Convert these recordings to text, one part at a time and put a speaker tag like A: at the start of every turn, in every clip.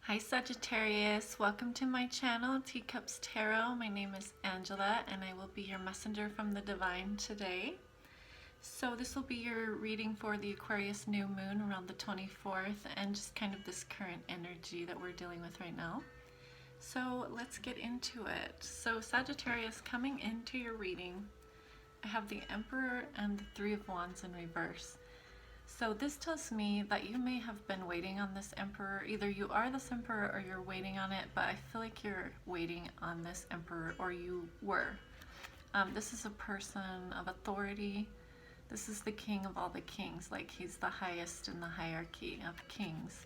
A: Hi Sagittarius, welcome to my channel, Teacups Tarot. My name is Angela and I will be your messenger from the divine today. So this will be your reading for the Aquarius new moon around the 24th and just kind of this current energy that we're dealing with right now. So let's get into it. So Sagittarius, coming into your reading, I have the Emperor and the Three of Wands in reverse. So this tells me that you may have been waiting on this Emperor. Either you are this Emperor or you're waiting on it, but I feel like you're waiting on this Emperor, or you were. This is a person of authority. This is the king of all the kings, like he's the highest in the hierarchy of kings.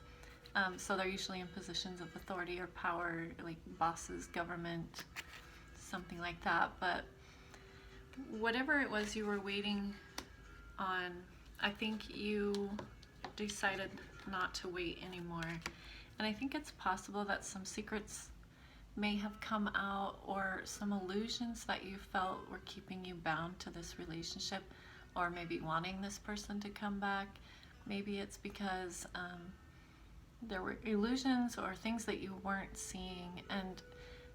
A: So they're usually in positions of authority or power, like bosses, government, something like that. But whatever it was you were waiting on, I think you decided not to wait anymore. And I think it's possible that some secrets may have come out, or some illusions that you felt were keeping you bound to this relationship, or maybe wanting this person to come back. Maybe it's because there were illusions or things that you weren't seeing. And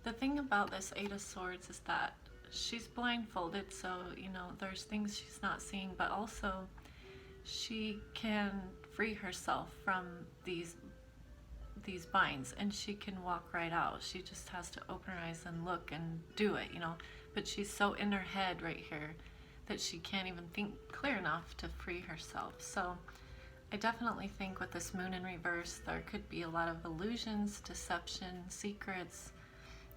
A: the thing about this Eight of Swords is that she's blindfolded, so you know there's things she's not seeing, but also she can free herself from these binds and she can walk right out. She just has to open her eyes and look and do it, you know. But she's so in her head right here that she can't even think clear enough to free herself. So I definitely think with this moon in reverse, there could be a lot of illusions, deception, secrets,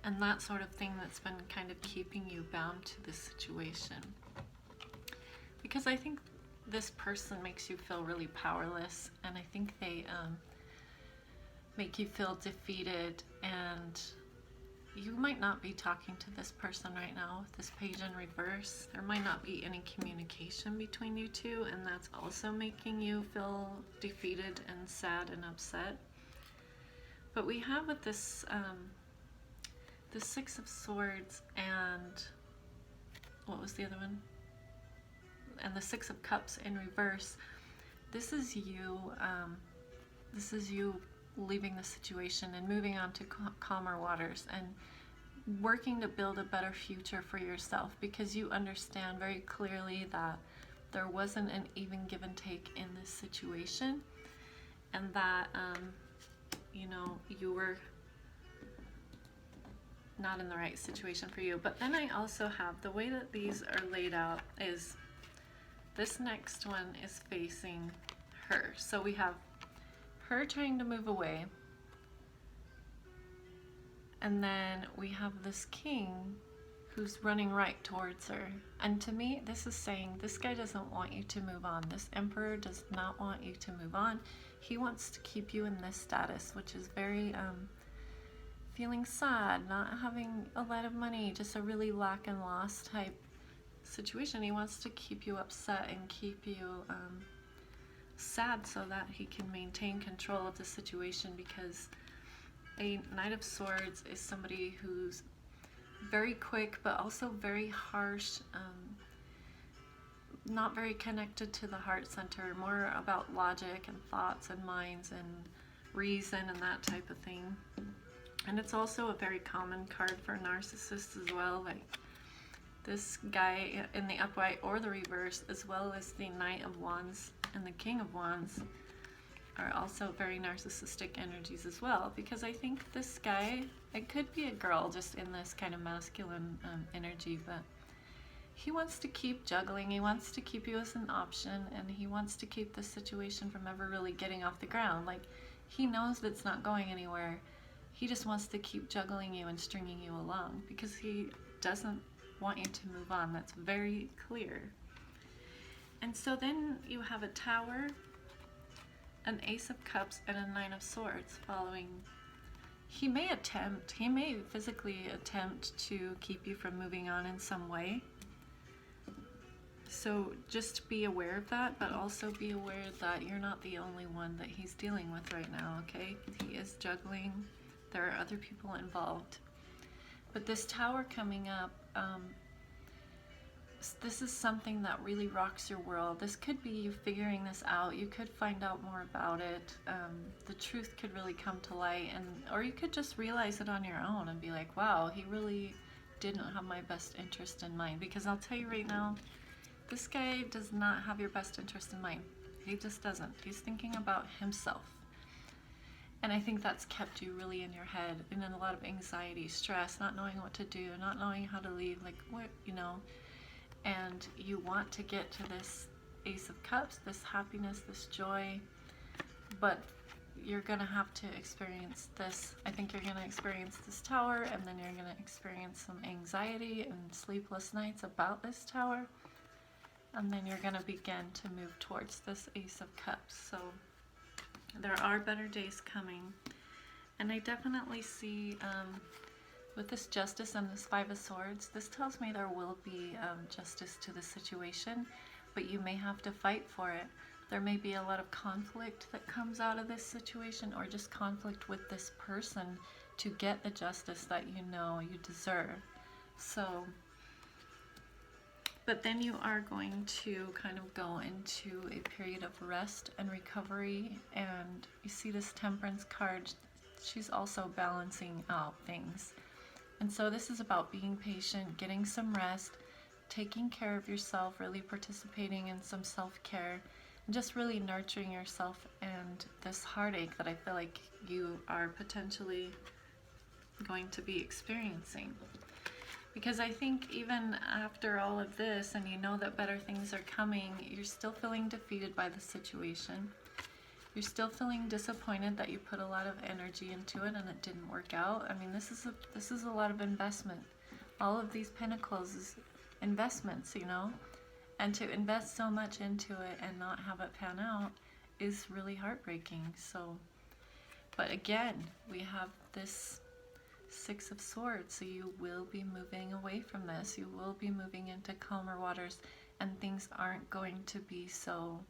A: and that sort of thing that's been kind of keeping you bound to this situation. Because I think this person makes you feel really powerless, and I think they make you feel defeated, and you might not be talking to this person right now with this page in reverse. There might not be any communication between you two, and that's also making you feel defeated and sad and upset. But we have with this the Six of Swords and what was the other one? And the Six of Cups in reverse. This is you leaving the situation and moving on to calmer waters and working to build a better future for yourself, because you understand very clearly that there wasn't an even give and take in this situation, and that you know, you were not in the right situation for you. But then I also have, the way that these are laid out is this next one is facing her. So we have her trying to move away. And then we have this king who's running right towards her. And to me, this is saying this guy doesn't want you to move on. This Emperor does not want you to move on. He wants to keep you in this status, which is very feeling sad, not having a lot of money, just a really lack and loss type situation. He wants to keep you upset and keep you sad so that he can maintain control of the situation, because a Knight of Swords is somebody who's very quick but also very harsh, not very connected to the heart center, more about logic and thoughts and minds and reason and that type of thing. And it's also a very common card for narcissists as well. Like this guy in the upright or the reverse, as well as the Knight of Wands and the King of Wands, are also very narcissistic energies as well. Because I think this guy, it could be a girl just in this kind of masculine energy, but he wants to keep juggling. He wants to keep you as an option, and he wants to keep this situation from ever really getting off the ground. Like, he knows that it's not going anywhere. He just wants to keep juggling you and stringing you along, because he doesn't want you to move on. That's very clear. And so then you have a Tower, an Ace of Cups, and a Nine of Swords following. He may physically attempt to keep you from moving on in some way. So just be aware of that, but also be aware that you're not the only one that he's dealing with right now, okay? He is juggling. There are other people involved. But this Tower coming up, this is something that really rocks your world. This could be you figuring this out. You could find out more about it. The truth could really come to light, or you could just realize it on your own and be like, wow, he really didn't have my best interest in mind. Because I'll tell you right now, this guy does not have your best interest in mind. He just doesn't. He's thinking about himself. And I think that's kept you really in your head and in a lot of anxiety, stress, not knowing what to do, not knowing how to leave, like what, and you want to get to this Ace of Cups, this happiness, this joy, but you're going to have to experience this. I think you're going to experience this Tower, and then you're going to experience some anxiety and sleepless nights about this Tower, and then you're going to begin to move towards this Ace of Cups. So there are better days coming, and I definitely see with this Justice and this Five of Swords, this tells me there will be justice to the situation, but you may have to fight for it. There may be a lot of conflict that comes out of this situation, or just conflict with this person to get the justice that you know you deserve. So, but then you are going to kind of go into a period of rest and recovery, and you see this Temperance card. She's also balancing out things. And so this is about being patient, getting some rest, taking care of yourself, really participating in some self-care, and just really nurturing yourself and this heartache that I feel like you are potentially going to be experiencing. Because I think even after all of this, and you know that better things are coming, you're still feeling defeated by the situation. You're still feeling disappointed that you put a lot of energy into it and it didn't work out. I mean, this is a lot of investment. All of these Pentacles is investments, and to invest so much into it and not have it pan out is really heartbreaking. So, but again, we have this Six of Swords, so you will be moving away from this. You will be moving into calmer waters, and things aren't going to be so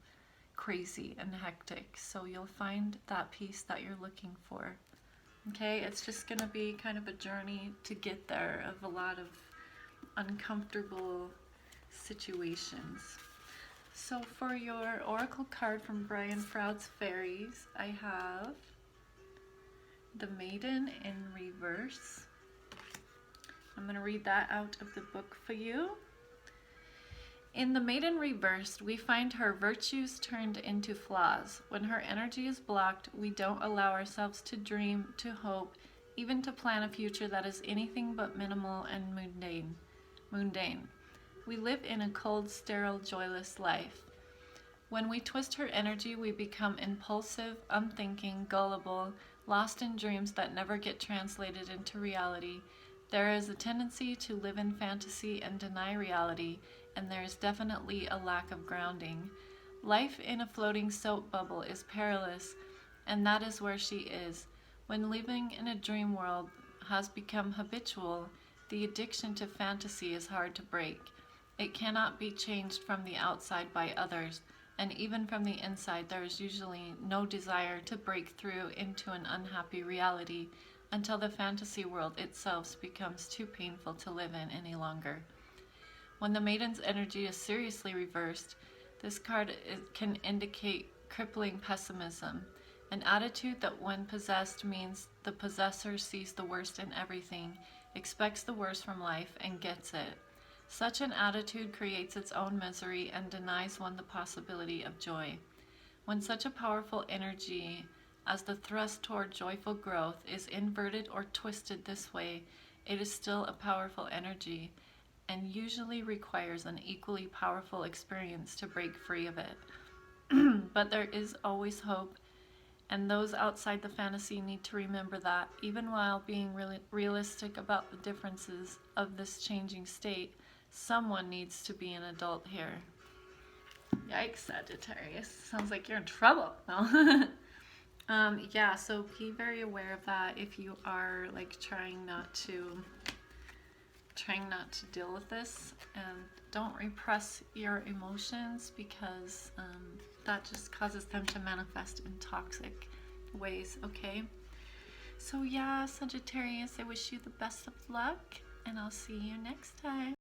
A: crazy and hectic. So you'll find that peace that you're looking for. Okay, it's just going to be kind of a journey to get there, of a lot of uncomfortable situations. So for your oracle card from Brian Froud's Fairies, I have the Maiden in reverse. I'm going to read that out of the book for you. In the Maiden reversed, we find her virtues turned into flaws. When her energy is blocked, we don't allow ourselves to dream, to hope, even to plan a future that is anything but minimal and mundane. We live in a cold, sterile, joyless life. When we twist her energy, we become impulsive, unthinking, gullible, lost in dreams that never get translated into reality. There is a tendency to live in fantasy and deny reality, and there is definitely a lack of grounding. Life in a floating soap bubble is perilous, and that is where she is. When living in a dream world has become habitual, the addiction to fantasy is hard to break. It cannot be changed from the outside by others, and even from the inside there is usually no desire to break through into an unhappy reality until the fantasy world itself becomes too painful to live in any longer. When the Maiden's energy is seriously reversed, this card can indicate crippling pessimism, an attitude that when possessed means the possessor sees the worst in everything, expects the worst from life, and gets it. Such an attitude creates its own misery and denies one the possibility of joy. When such a powerful energy as the thrust toward joyful growth is inverted or twisted this way, it is still a powerful energy, and usually requires an equally powerful experience to break free of it. But there is always hope, and those outside the fantasy need to remember that, even while being really realistic about the differences of this changing state, someone needs to be an adult here. Yikes, Sagittarius. Sounds like you're in trouble. No? Yeah, so be very aware of that if you are like trying not to deal with this, and don't repress your emotions, because that just causes them to manifest in toxic ways. Okay, so yeah, Sagittarius, I wish you the best of luck, and I'll see you next time.